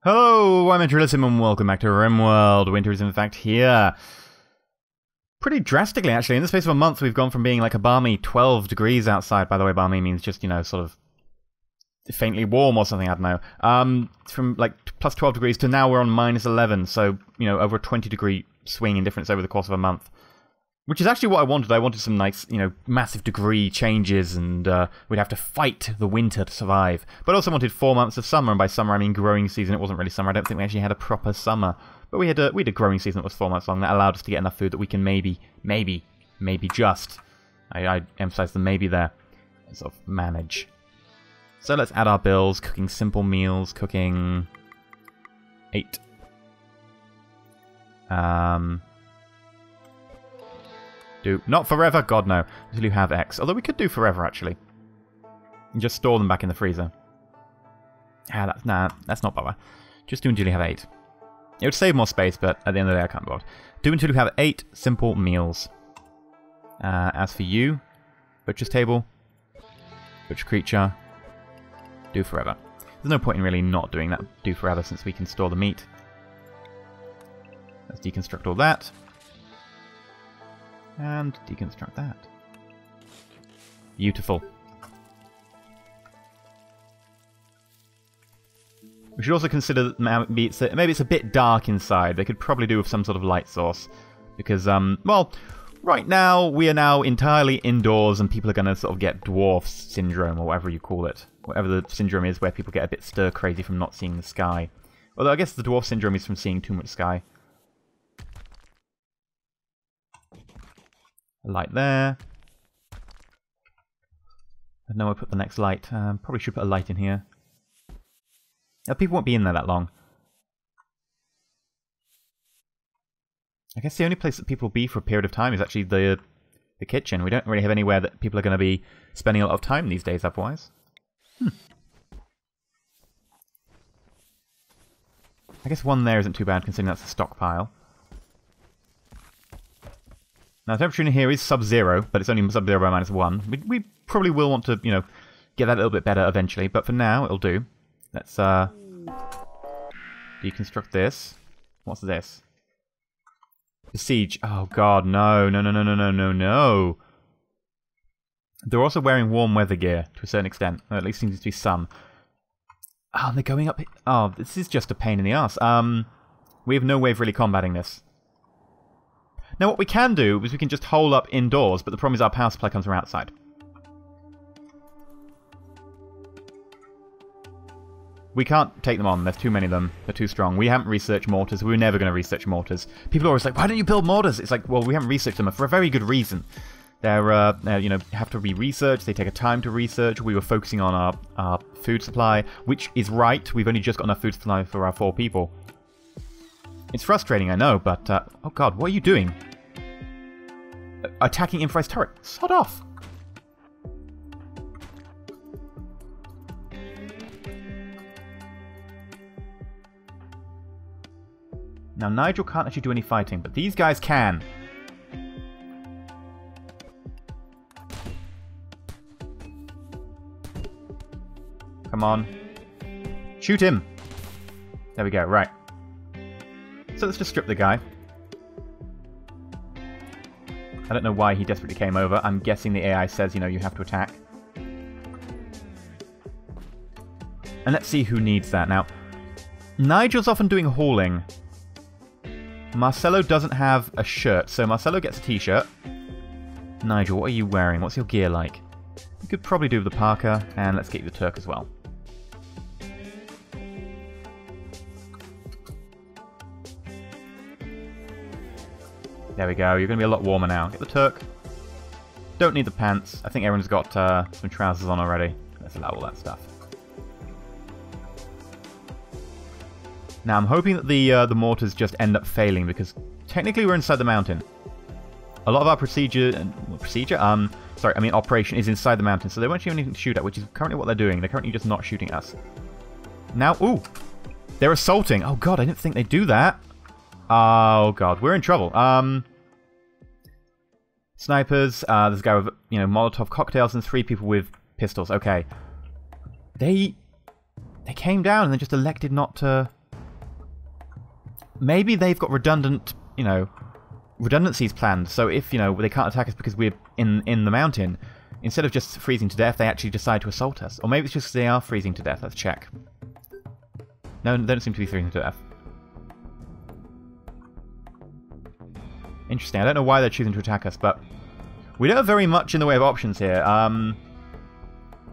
Hello, I'm Intralism and welcome back to RimWorld. Winter is in fact here. Pretty drastically, actually. In the space of a month, we've gone from being like a balmy 12 degrees outside. By the way, balmy means just, you know, sort of faintly warm or something, I don't know. From like plus 12 degrees to now we're on minus 11. So, you know, over a 20 degree swing in difference over the course of a month. Which is actually what I wanted. I wanted some nice, you know, massive degree changes, and we'd have to fight the winter to survive. But I also wanted 4 months of summer, and by summer I mean growing season. It wasn't really summer. I don't think we actually had a proper summer. But we had a growing season that was 4 months long. That allowed us to get enough food that we can maybe just, I emphasize the maybe there, sort of manage. So let's add our bills. Cooking simple meals. Cooking 8. Do not forever, God no, until you have X. Although we could do forever actually, and just store them back in the freezer. That's not bother. Just do until you have 8. It would save more space, but at the end of the day, I can't be bothered. Do until you have 8 simple meals. As for you, butcher's table, butcher creature, do forever. There's no point in really not doing that do forever since we can store the meat. Let's deconstruct all that. And deconstruct that. Beautiful. We should also consider that maybe it's a bit dark inside. They could probably do with some sort of light source. Because, well, right now we are now entirely indoors and people are going to sort of get dwarf syndrome or whatever you call it. Whatever the syndrome is where people get a bit stir crazy from not seeing the sky. Although I guess the dwarf syndrome is from seeing too much sky. Light there. I know I put the next light. Probably should put a light in here. People won't be in there that long. I guess the only place that people will be for a period of time is actually the kitchen. We don't really have anywhere that people are going to be spending a lot of time these days otherwise. I guess one there isn't too bad considering that's a stockpile. Now, the temperature in here is sub-zero, but it's only sub-zero by -1. We probably will want to, you know, get that a little bit better eventually, but for now, it'll do. Let's, deconstruct this. What's this? Besiege. Oh, God, no. No. They're also wearing warm weather gear, to a certain extent. Or at least seems to be some. Oh, they're going up... Oh, this is just a pain in the ass. We have no way of really combating this. Now what we can do is we can just hole up indoors, but the problem is our power supply comes from outside. We can't take them on, there's too many of them, they're too strong. We haven't researched mortars, we were never going to research mortars. People are always like, why don't you build mortars? It's like, well, we haven't researched them for a very good reason. They're, you know, have to be researched, they take a time to research. We were focusing on our food supply, which is right, we've only just got enough food supply for our 4 people. It's frustrating, I know, but... oh god, what are you doing? Attacking improvised turret. Sod off! Now, Nigel can't actually do any fighting, but these guys can. Come on. Shoot him! There we go, right. So let's just strip the guy. I don't know why he desperately came over. I'm guessing the AI says, you know, you have to attack. And let's see who needs that. Now, Nigel's often doing hauling. Marcelo doesn't have a shirt, so Marcelo gets a t-shirt. Nigel, what are you wearing? What's your gear like? You could probably do the parka, and let's get you the Turk as well. There we go, you're going to be a lot warmer now. Get the Turk. Don't need the pants. I think everyone's got some trousers on already. Let's allow all that stuff. Now, I'm hoping that the mortars just end up failing, because technically we're inside the mountain. A lot of our operation is inside the mountain, so they won't have anything to shoot at, which is currently what they're doing. They're currently just not shooting us. Now, ooh! They're assaulting! Oh god, I didn't think they'd do that! Oh god, we're in trouble. Snipers, there's a guy with, you know, Molotov cocktails and 3 people with pistols. Okay. They came down and they just elected not to maybe they've got redundant, you know, redundancies planned. So if, you know, they can't attack us because we're in the mountain, instead of just freezing to death, they actually decide to assault us. Or maybe it's just they are freezing to death. Let's check. No, they don't seem to be freezing to death. Interesting. I don't know why they're choosing to attack us, but we don't have very much in the way of options here.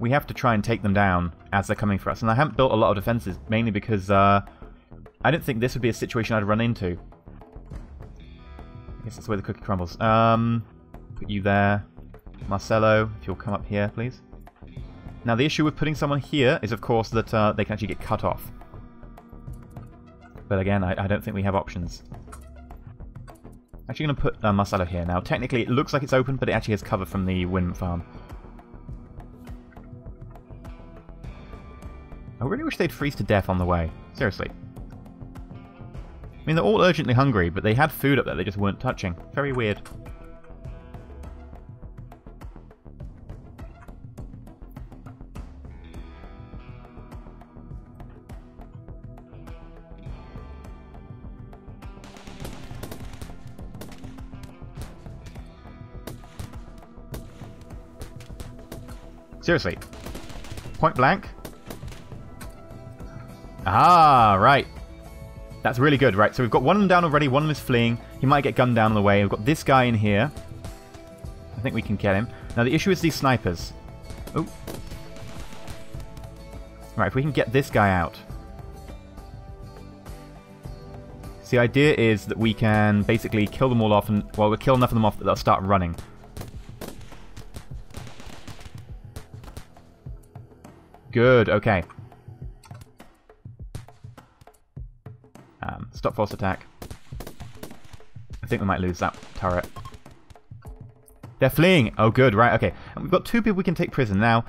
We have to try and take them down as they're coming for us. And I haven't built a lot of defenses, mainly because I didn't think this would be a situation I'd run into. I guess that's the way the cookie crumbles. Put you there. Marcelo, if you'll come up here, please. Now, the issue with putting someone here is, of course, that they can actually get cut off. But again, I don't think we have options. Actually going to put Marcelo here. Now, technically, it looks like it's open, but it actually has cover from the wind farm. I really wish they'd freeze to death on the way. Seriously. I mean, they're all urgently hungry, but they had food up there they just weren't touching. Very weird. Seriously. Point blank. Ah, right. That's really good, right? So we've got one of them down already, one of them is fleeing. He might get gunned down on the way. We've got this guy in here. I think we can get him. Now the issue is these snipers. Oh. Right, if we can get this guy out. So the idea is that we can basically kill them all off, and, well, we'll kill enough of them off that they'll start running. Good, okay. Stop force attack. I think we might lose that turret. They're fleeing! Oh good, right, okay. And we've got two people we can take prisoner. Now,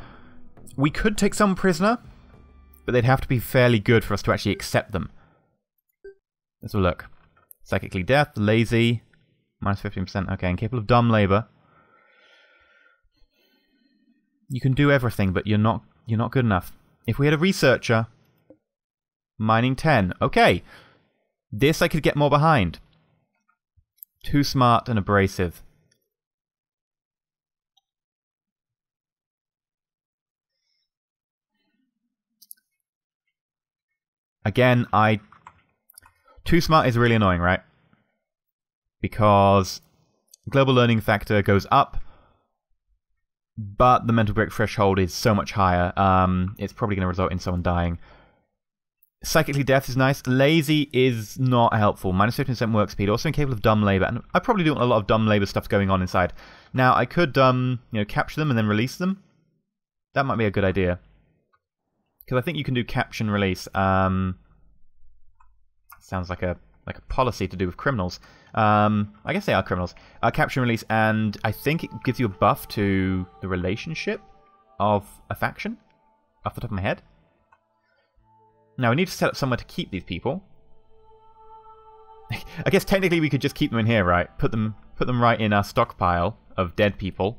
we could take some prisoner, but they'd have to be fairly good for us to actually accept them. Let's have a look. Psychically death, lazy, minus 15%, okay, incapable of dumb labor. You can do everything, but you're not good enough. If we had a researcher, mining 10, okay. This I could get more behind. Too smart and abrasive. Again, Too smart is really annoying, right? Because global learning factor goes up, but the mental break threshold is so much higher. It's probably going to result in someone dying. Psychically death is nice. Lazy is not helpful. Minus 15% work speed. Also incapable of dumb labor. And I probably do want a lot of dumb labor stuff going on inside. Now, I could, you know, capture them and then release them. That might be a good idea. Because I think you can do capture and release. Sounds like a policy to do with criminals. I guess they are criminals. Capture and release, and I think it gives you a buff to the relationship of a faction, off the top of my head. Now, we need to set up somewhere to keep these people. I guess technically we could just keep them in here, right? Put them right in our stockpile of dead people.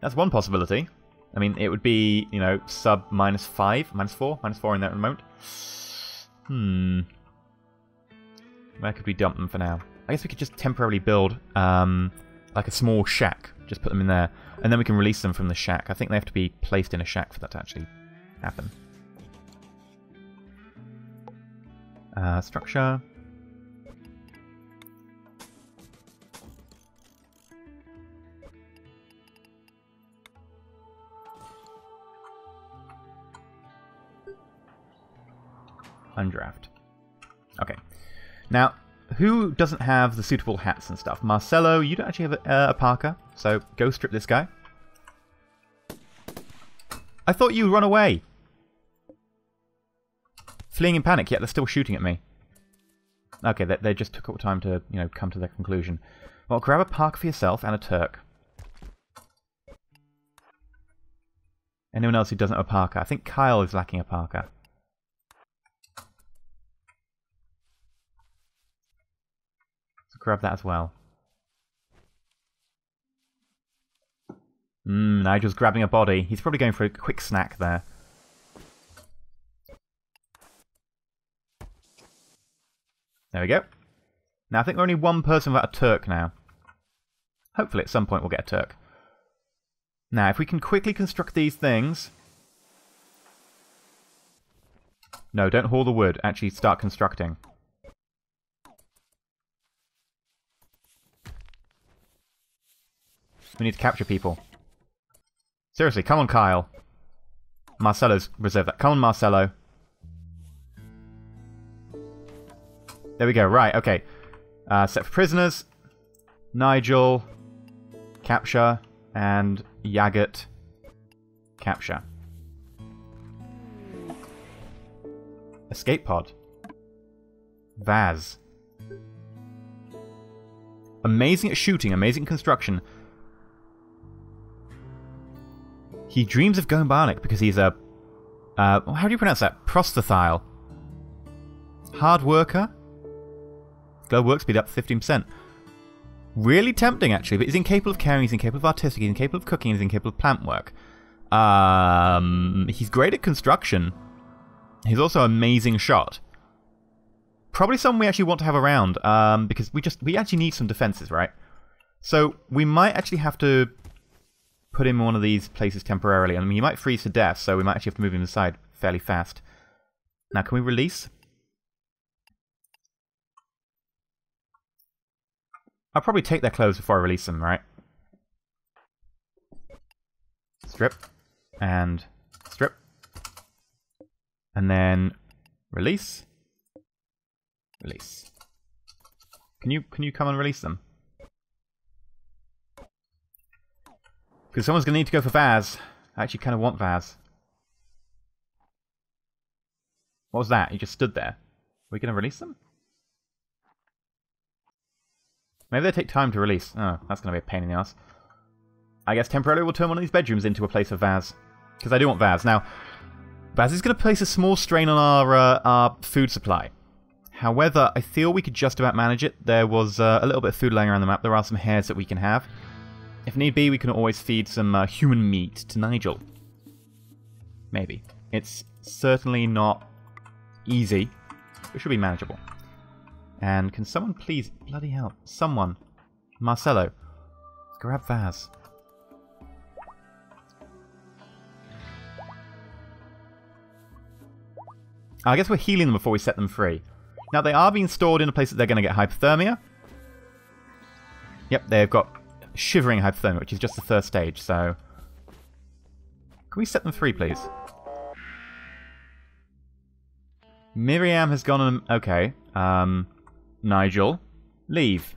That's one possibility. I mean, it would be, you know, sub -5, -4 in that moment. Where could we dump them for now? I guess we could just temporarily build like a small shack. Just put them in there. And then we can release them from the shack. I think they have to be placed in a shack for that to actually happen. Structure. Undraft. Okay. Now, who doesn't have the suitable hats and stuff? Marcelo, you don't actually have a parka, so go strip this guy. I thought you'd run away. Fleeing in panic, yet they're still shooting at me. Okay, they just took up time to, you know, come to their conclusion. Well, grab a parka for yourself and a Turk. Anyone else who doesn't have a parka? I think Kyle is lacking a parka. Grab that as well. Nigel's grabbing a body. He's probably going for a quick snack there. There we go. Now I think we're only one person without a Turk now. Hopefully at some point we'll get a Turk. Now if we can quickly construct these things... No, don't haul the wood. Actually start constructing. We need to capture people. Seriously, come on, Kyle. Marcelo's reserved that. Come on, Marcelo. There we go. Right, okay. Set for prisoners. Nigel. Capture. And Yagut. Capture. Escape pod. Vaz. Amazing at shooting, amazing at construction. He dreams of going bionic because he's a... how do you pronounce that? Prosthothile. Hard worker. Glow work speed up 15%. Really tempting, actually, but he's incapable of caring, he's incapable of artistic, he's incapable of cooking, he's incapable of plant work. He's great at construction. He's also an amazing shot. Probably someone we actually want to have around, because we actually need some defenses, right? So we might actually have to put him in one of these places temporarily. I mean, he might freeze to death, so we might actually have to move him aside fairly fast. Now, can we release? I'll probably take their clothes before I release them, right? Strip. And strip. And then release. Release. Can you come and release them? Because someone's going to need to go for Vaz. I actually kind of want Vaz. What was that? He just stood there. Are we going to release them? Maybe they take time to release. Oh, that's going to be a pain in the ass. I guess temporarily we'll turn one of these bedrooms into a place for Vaz. Because I do want Vaz. Now, Vaz is going to place a small strain on our food supply. However, I feel we could just about manage it. There was a little bit of food laying around the map. There are some hares that we can have. If need be, we can always feed some human meat to Nigel. Maybe. It's certainly not easy. It should be manageable. And can someone please... Bloody hell. Someone. Marcelo. Grab Vaz. I guess we're healing them before we set them free. Now, they are being stored in a place that they're going to get hypothermia. Yep, they've got shivering hypothermia, which is just the first stage, so... Can we set them free, please? Miriam has gone on... Okay. Nigel. Leave.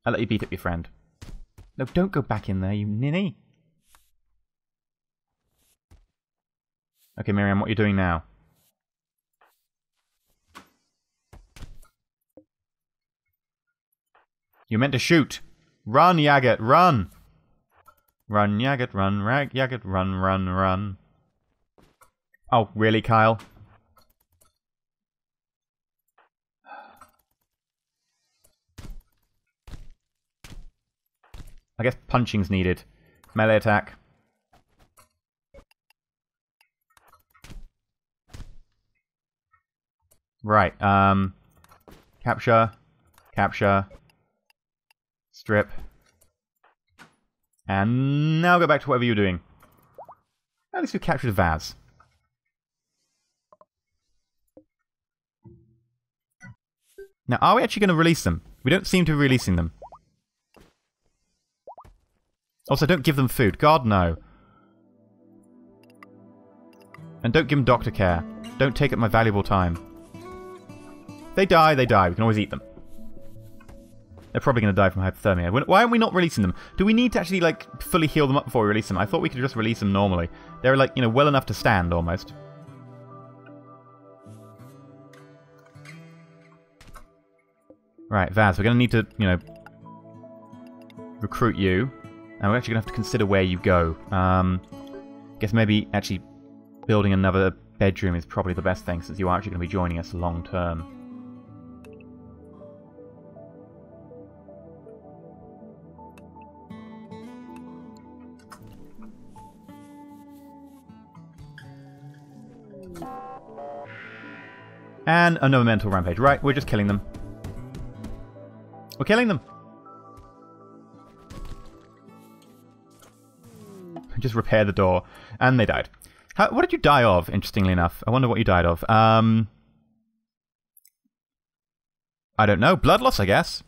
I'll let you beat up your friend. No, don't go back in there, you ninny. Okay, Miriam, what are you doing now? You're meant to shoot. Run, Yagut, run! Run, Yagut, run, Yagut, run, run, run. Oh, really, Kyle? I guess punching's needed. Melee attack. Right, capture, capture, strip, and now go back to whatever you're doing. At least we've captured Vaz. Now, are we actually going to release them? We don't seem to be releasing them. Also, don't give them food. God, no. And don't give them doctor care. Don't take up my valuable time. They die, they die. We can always eat them. They're probably going to die from hypothermia. Why aren't we not releasing them? Do we need to actually, like, fully heal them up before we release them? I thought we could just release them normally. They're, like, you know, well enough to stand, almost. Right, Vaz, we're going to need to, you know, recruit you. And we're actually going to have to consider where you go. Guess maybe actually building another bedroom is probably the best thing, since you are actually going to be joining us long term. And another mental rampage. Right, we're just killing them. We're killing them. Just repair the door. And they died. What did you die of, interestingly enough? I wonder what you died of. I don't know. Blood loss, I guess.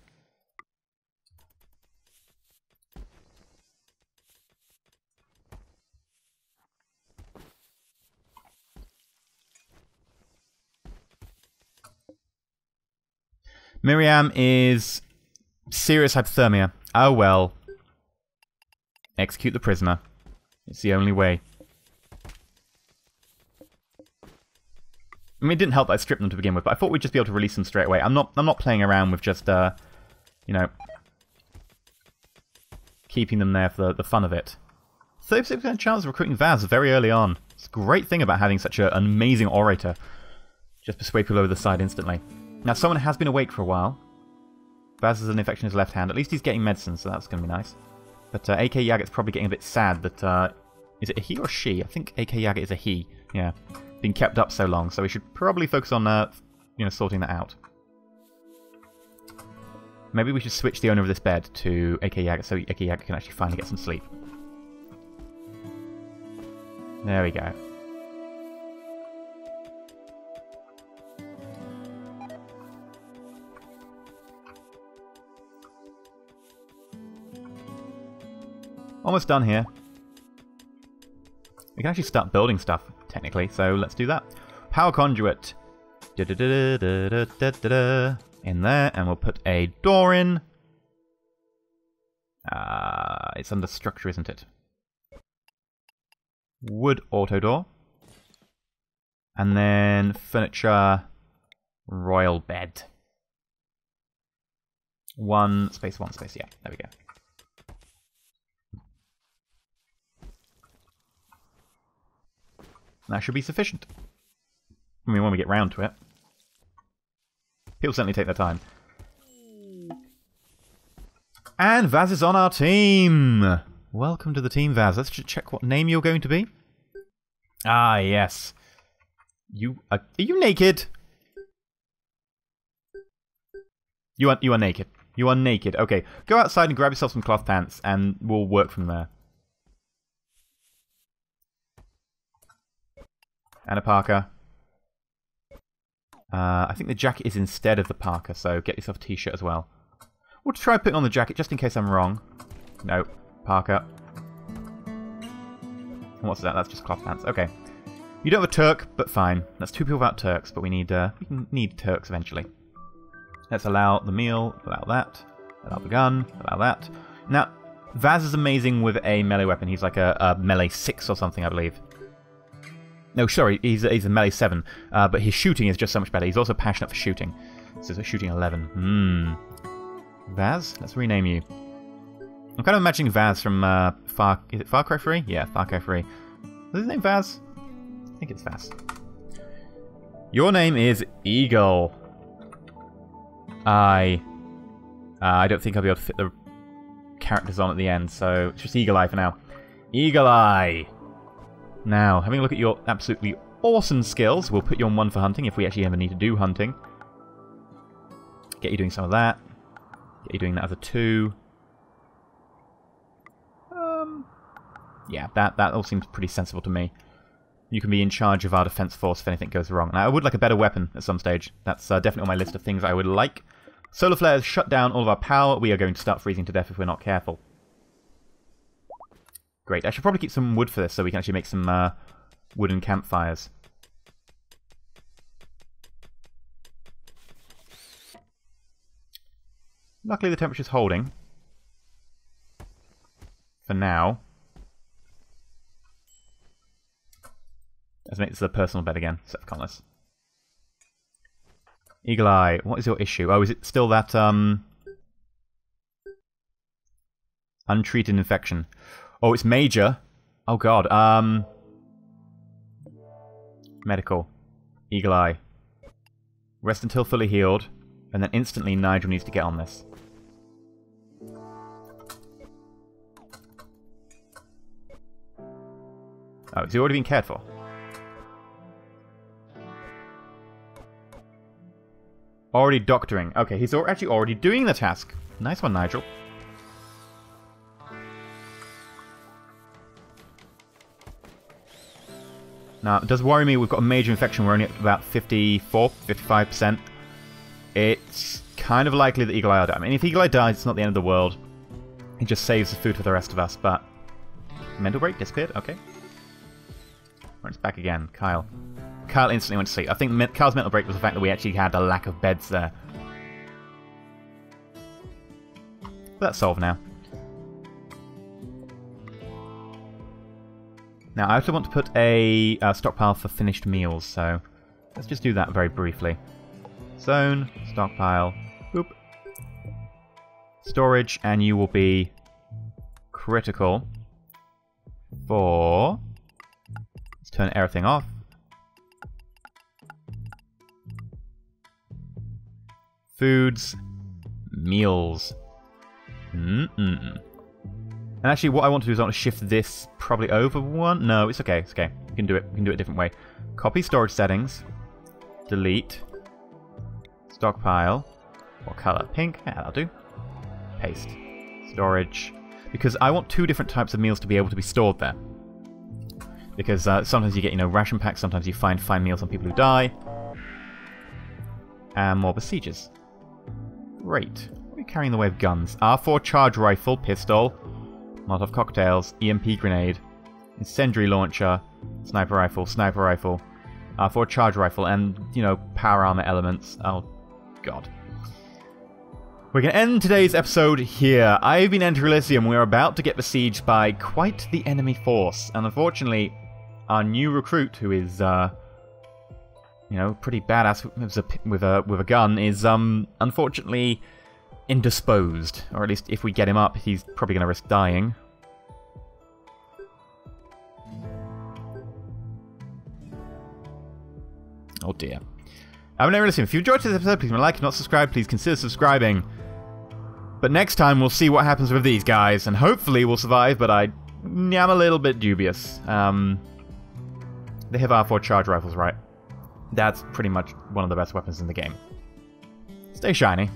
Miriam is serious hypothermia. Oh well. Execute the prisoner. It's the only way. I mean, it didn't help that I stripped them to begin with, but I thought we'd just be able to release them straight away. I'm not playing around with just you know, keeping them there for the fun of it. 36% chance of recruiting Vaz very early on. It's a great thing about having such an amazing orator. Just persuade people over the side instantly. Now, someone has been awake for a while. Vaz has an infection in his left hand. At least he's getting medicine, so that's going to be nice. But AK Yagget's probably getting a bit sad that... is it a he or a she? I think AK Yagget is a he. Yeah. Been kept up so long, so we should probably focus on, you know, sorting that out. Maybe we should switch the owner of this bed to AK Yagget so AK Yagget can actually finally get some sleep. There we go. Almost done here. We can actually start building stuff, technically, so let's do that. Power conduit. In there, and we'll put a door in. It's under structure, isn't it? Wood auto door. And then furniture royal bed. One space, yeah, there we go. That should be sufficient. I mean, when we get round to it. People certainly take their time. And Vaz is on our team! Welcome to the team, Vaz. Let's just check what name you're going to be. Ah, yes. Are you naked? You are naked. You are naked. Okay, go outside and grab yourself some cloth pants, and we'll work from there. And a parka. I think the jacket is instead of the parka, so get yourself a t-shirt as well. We'll try putting on the jacket just in case I'm wrong. No, parka. What's that? That's just cloth pants. Okay. You don't have a Turk, but fine. That's two people without Turks, but we can need Turks eventually. Let's allow the meal, allow that, allow the gun, allow that. Now, Vaz is amazing with a melee weapon. He's like a melee 6 or something, I believe. No, sorry, he's a melee 7, but his shooting is just so much better. He's also passionate for shooting. So he's a shooting 11. Vaz? Let's rename you. I'm kind of imagining Vaz from is it Far Cry 3? Yeah, Far Cry 3. Is his name Vaz? I think it's Vaz. Your name is Eagle. I don't think I'll be able to fit the characters on at the end, so it's just Eagle Eye for now. Eagle Eye! Now, having a look at your absolutely awesome skills, we'll put you on 1 for hunting if we actually ever need to do hunting. Get you doing some of that. Get you doing that as a 2. Yeah, that all seems pretty sensible to me. You can be in charge of our defense force if anything goes wrong. Now, I would like a better weapon at some stage. That's definitely on my list of things I would like. Solar flares shut down all of our power. We are going to start freezing to death if we're not careful. Great. I should probably keep some wood for this so we can actually make some wooden campfires. Luckily the temperature's holding. For now. Let's make this a personal bed again. Set for Conless. Eagle Eye, what is your issue? Oh, is it still that untreated infection? Oh, it's major. Oh god. Medical. Eagle Eye. Rest until fully healed, and then instantly Nigel needs to get on this. Oh, has he already been cared for? Already doctoring. Okay, he's actually already doing the task. Nice one, Nigel. Now, it does worry me. We've got a major infection. We're only at about 54, 55%. It's kind of likely that Eagle Eye will die. I mean, if Eagle Eye dies, it's not the end of the world. It just saves the food for the rest of us, but... Mental break disappeared? Okay. Right, it's back again. Kyle. Kyle instantly went to sleep. I think Kyle's mental break was the fact that we actually had a lack of beds there. But that's solved now. Now, I also want to put a stockpile for finished meals, so let's just do that very briefly. Zone, stockpile, boop. Storage, and you will be critical for... Let's turn everything off. Foods, meals. And actually, what I want to do is I want to shift this probably over one. No, it's okay. It's okay. We can do it. We can do it a different way. Copy storage settings. Delete. Stockpile. What color? Pink. Yeah, that'll do. Paste. Storage. Because I want 2 different types of meals to be able to be stored there. Because sometimes you get, ration packs. Sometimes you find meals on people who die. And more besiegers. Great. What are we carrying in the way of guns? R4 charge rifle, pistol. Molotov cocktails, EMP grenade, incendiary launcher, sniper rifle, R4 charge rifle, and, power armor elements. Oh, God. We're going to end today's episode here. I've been Enter Elysium. We're about to get besieged by quite the enemy force. And unfortunately, our new recruit, who is, pretty badass with a gun, is, unfortunately... indisposed, or at least if we get him up, he's probably going to risk dying. Oh dear. I've never listened. If you enjoyed this episode, please like, if not subscribe, please consider subscribing. But next time we'll see what happens with these guys, and hopefully we'll survive, but I'm a little bit dubious. They have R4 charge rifles, right? That's pretty much one of the best weapons in the game. Stay shiny.